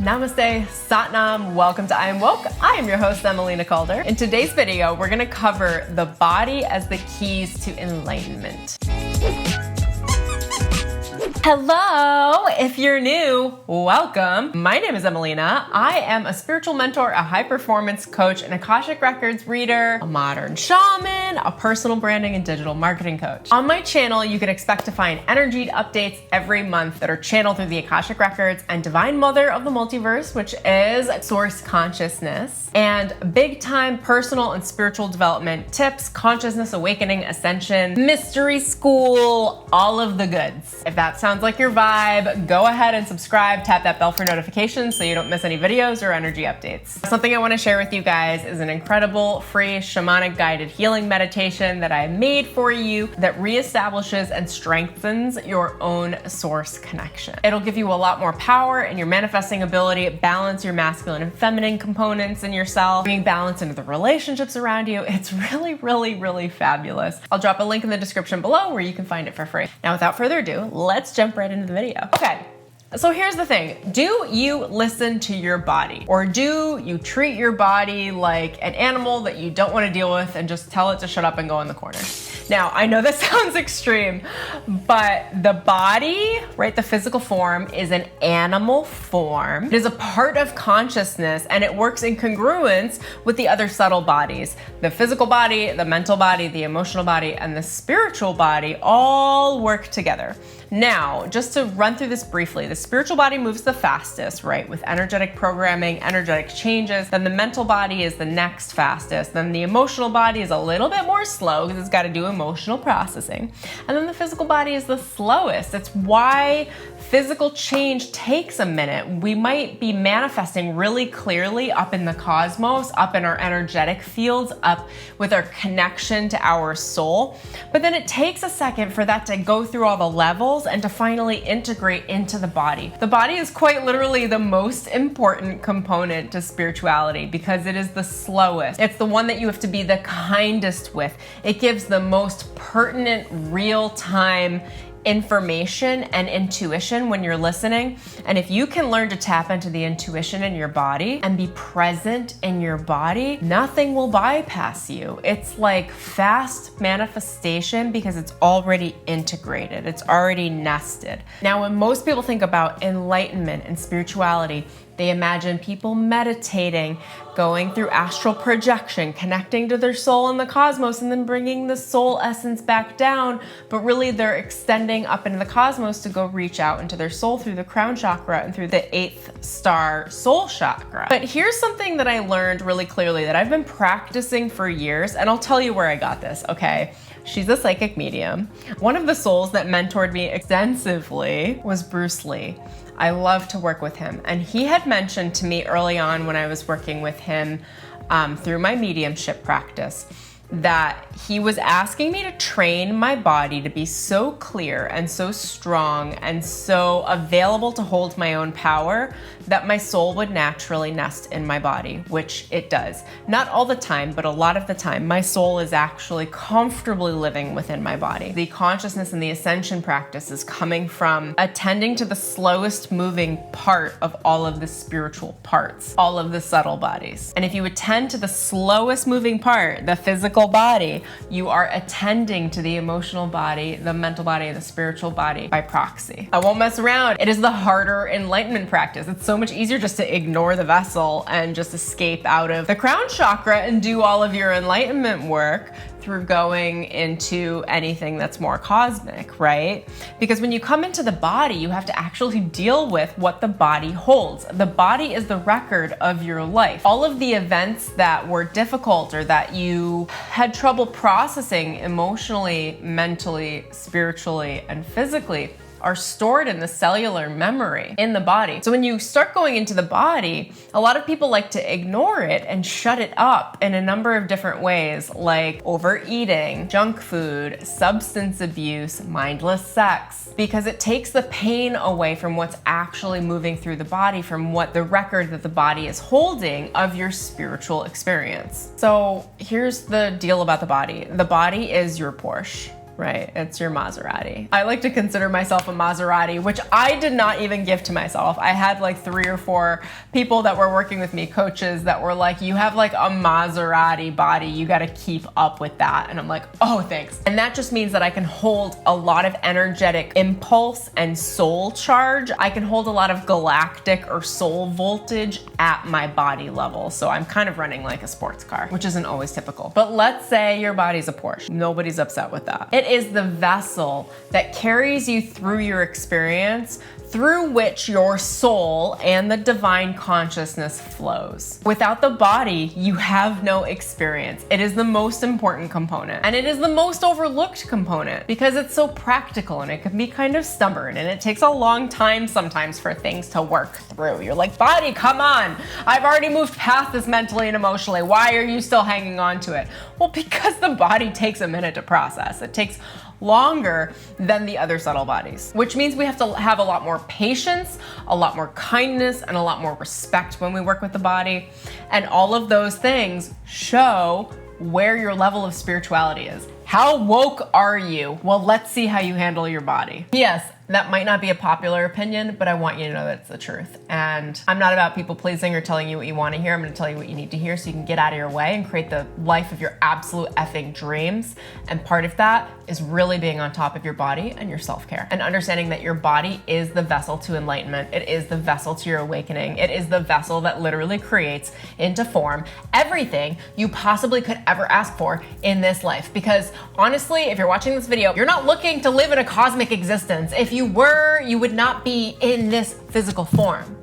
Namaste, Satnam, welcome to I Am Woke. I am your host, Emelina Calder. In today's video, we're gonna cover the body as the keys to enlightenment. Hello, if you're new, welcome. My name is Emelina. I am a spiritual mentor, a high performance coach, an Akashic Records reader, a modern shaman, a personal branding and digital marketing coach. On my channel, you can expect to find energy updates every month that are channeled through the Akashic Records and Divine Mother of the Multiverse, which is Source Consciousness, and big time personal and spiritual development tips, consciousness awakening, ascension, mystery school, all of the goods. If that sounds like your vibe, go ahead and subscribe, tap that bell for notifications so you don't miss any videos or energy updates. Something I want to share with you guys is an incredible free shamanic guided healing meditation that I made for you that reestablishes and strengthens your own source connection. It'll give you a lot more power in your manifesting ability, balance your masculine and feminine components in yourself, bringing balance into the relationships around you. It's really fabulous. I'll drop a link in the description below where you can find it for free. Now, without further ado, let's jump right into the video. Okay, so here's the thing. Do you listen to your body? Or do you treat your body like an animal that you don't want to deal with and just tell it to shut up and go in the corner? Now, I know this sounds extreme, but the body, right, the physical form is an animal form. It is a part of consciousness and it works in congruence with the other subtle bodies. The physical body, the mental body, the emotional body, and the spiritual body all work together. Now, just to run through this briefly, the spiritual body moves the fastest, right, with energetic programming, energetic changes. Then the mental body is the next fastest. Then the emotional body is a little bit more slow because it's got to do emotional processing. And then the physical body is the slowest. It's why physical change takes a minute. We might be manifesting really clearly up in the cosmos, up in our energetic fields, up with our connection to our soul. But then it takes a second for that to go through all the levels and to finally integrate into the body. The body is quite literally the most important component to spirituality because it is the slowest. It's the one that you have to be the kindest with. It gives the most pertinent, real-time information and intuition when you're listening. And if you can learn to tap into the intuition in your body and be present in your body, nothing will bypass you. It's like fast manifestation because it's already integrated. It's already nested. Now, when most people think about enlightenment and spirituality, they imagine people meditating, going through astral projection, connecting to their soul in the cosmos, and then bringing the soul essence back down. But really, they're extending up into the cosmos to go reach out into their soul through the crown chakra and through the 8th star soul chakra. But here's something that I learned really clearly that I've been practicing for years, and I'll tell you where I got this, okay? She's a psychic medium. One of the souls that mentored me extensively was Bruce Lee. I love to work with him. And he had mentioned to me early on when I was working with him through my mediumship practice that he was asking me to train my body to be so clear and so strong and so available to hold my own power that my soul would naturally nest in my body, which it does. Not all the time, but a lot of the time, my soul is actually comfortably living within my body. The consciousness and the ascension practice is coming from attending to the slowest moving part of all of the spiritual parts, all of the subtle bodies. And if you attend to the slowest moving part, the physical body, you are attending to the emotional body, the mental body, and the spiritual body by proxy. I won't mess around. It is the harder enlightenment practice. It's so much easier just to ignore the vessel and just escape out of the crown chakra and do all of your enlightenment work through going into anything that's more cosmic, right? Because when you come into the body, you have to actually deal with what the body holds. The body is the record of your life. All of the events that were difficult or that you had trouble processing emotionally, mentally, spiritually, and physically are stored in the cellular memory in the body. So when you start going into the body, a lot of people like to ignore it and shut it up in a number of different ways, like overeating, junk food, substance abuse, mindless sex, because it takes the pain away from what's actually moving through the body, from what the record that the body is holding of your spiritual experience. So here's the deal about the body. The body is your Porsche. Right, it's your Maserati. I like to consider myself a Maserati, which I did not even give to myself. I had like 3 or 4 people that were working with me, coaches, that were like, you have like a Maserati body, you gotta keep up with that. And I'm like, oh, thanks. And that just means that I can hold a lot of energetic impulse and soul charge. I can hold a lot of galactic or soul voltage at my body level. So I'm kind of running like a sports car, which isn't always typical. But let's say your body's a Porsche. Nobody's upset with that. It is the vessel that carries you through your experience, through which your soul and the divine consciousness flows. Without the body, you have no experience. It is the most important component, and it is the most overlooked component because it's so practical and it can be kind of stubborn, and it takes a long time sometimes for things to work through. You're like, body, come on. I've already moved past this mentally and emotionally. Why are you still hanging on to it? Well, because the body takes a minute to process. It takes longer than the other subtle bodies, which means we have to have a lot more patience, a lot more kindness, and a lot more respect when we work with the body. And all of those things show where your level of spirituality is. How woke are you? Well, let's see how you handle your body. Yes, that might not be a popular opinion, but I want you to know that it's the truth. And I'm not about people pleasing or telling you what you want to hear. I'm going to tell you what you need to hear so you can get out of your way and create the life of your absolute effing dreams. And part of that is really being on top of your body and your self-care and understanding that your body is the vessel to enlightenment. It is the vessel to your awakening. It is the vessel that literally creates into form everything you possibly could ever ask for in this life. Because honestly, if you're watching this video, you're not looking to live in a cosmic existence. If you were, you would not be in this physical form.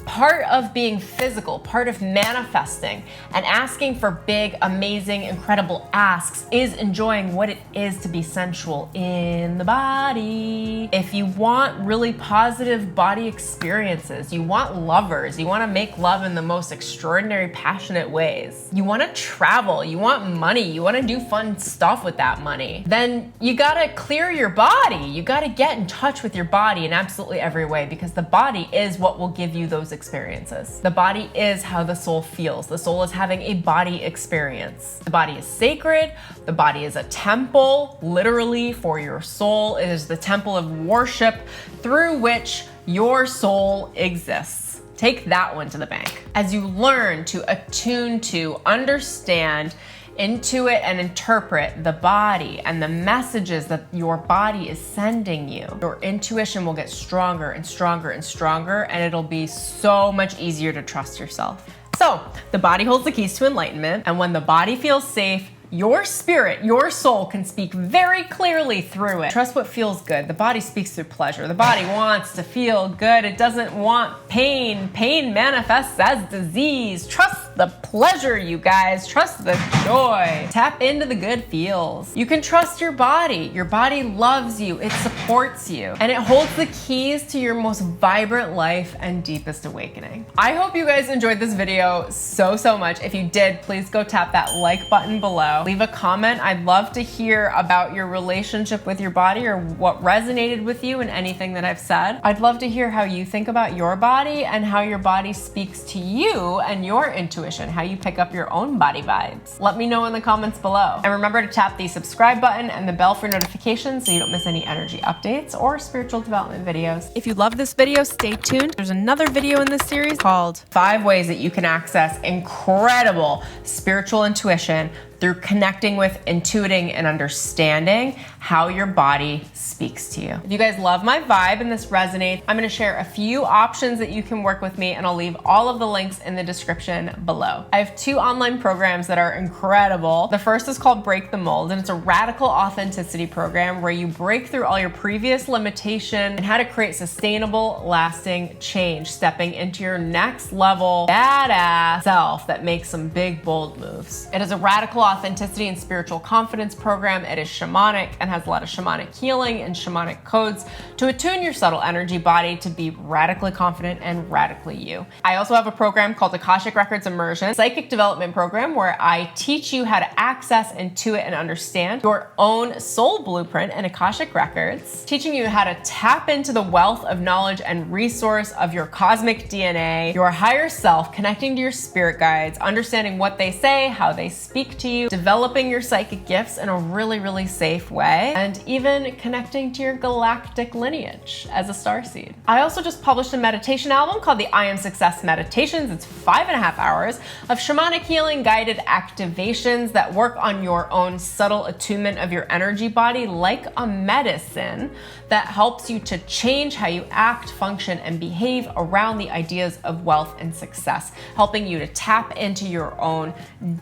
Part of being physical, part of manifesting and asking for big, amazing, incredible asks is enjoying what it is to be sensual in the body. If you want really positive body experiences, you want lovers, you want to make love in the most extraordinary, passionate ways, you want to travel, you want money, you want to do fun stuff with that money, then you got to clear your body. You got to get in touch with your body in absolutely every way, because the body is what will give you those experiences. The body is how the soul feels. The soul is having a body experience. The body is sacred. The body is a temple, literally, for your soul. It is the temple of worship through which your soul exists. Take that one to the bank. As you learn to attune to, understand, intuit, and interpret the body and the messages that your body is sending you, your intuition will get stronger and stronger and stronger, and it'll be so much easier to trust yourself. So the body holds the keys to enlightenment, and when the body feels safe, your spirit, your soul can speak very clearly through it. Trust what feels good. The body speaks through pleasure. The body wants to feel good. It doesn't want pain. Pain manifests as disease. Trust the pleasure, you guys. Trust the joy. Tap into the good feels. You can trust your body. Your body loves you. It supports you. And it holds the keys to your most vibrant life and deepest awakening. I hope you guys enjoyed this video so much. If you did, please go tap that like button below. Leave a comment. I'd love to hear about your relationship with your body or what resonated with you in anything that I've said. I'd love to hear how you think about your body and how your body speaks to you and your intuition, how you pick up your own body vibes. Let me know in the comments below. And remember to tap the subscribe button and the bell for notifications so you don't miss any energy updates or spiritual development videos. If you love this video, stay tuned. There's another video in this series called 5 Ways That You Can Access Incredible Spiritual Intuition through connecting with, intuiting, and understanding how your body speaks to you. If you guys love my vibe and this resonates, I'm gonna share a few options that you can work with me, and I'll leave all of the links in the description below. I have 2 online programs that are incredible. The first is called Break the Mold, and it's a radical authenticity program where you break through all your previous limitation and how to create sustainable, lasting change, stepping into your next level badass self that makes some big, bold moves. It is a radical authenticity and spiritual confidence program. It is shamanic and has a lot of shamanic healing and shamanic codes to attune your subtle energy body to be radically confident and radically you. I also have a program called Akashic Records Immersion, psychic development program, where I teach you how to access, intuit, and understand your own soul blueprint and Akashic records, teaching you how to tap into the wealth of knowledge and resource of your cosmic DNA, your higher self, connecting to your spirit guides, understanding what they say, how they speak to you, you developing your psychic gifts in a really, really safe way, and even connecting to your galactic lineage as a starseed. I also just published a meditation album called the I Am Success Meditations. It's 5.5 hours of shamanic healing guided activations that work on your own subtle attunement of your energy body like a medicine that helps you to change how you act, function, and behave around the ideas of wealth and success, helping you to tap into your own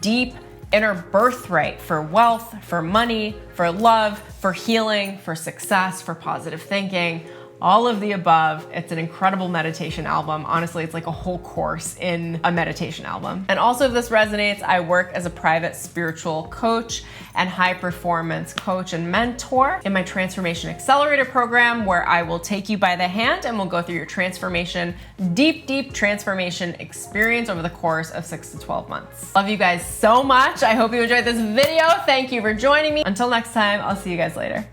deep inner birthright for wealth, for money, for love, for healing, for success, for positive thinking. All of the above. It's an incredible meditation album. Honestly, it's like a whole course in a meditation album. And also, if this resonates, I work as a private spiritual coach and high performance coach and mentor in my Transformation Accelerator program, where I will take you by the hand and we'll go through your transformation, deep transformation experience over the course of 6 to 12 months. Love you guys so much. I hope you enjoyed this video. Thank you for joining me. Until next time, I'll see you guys later.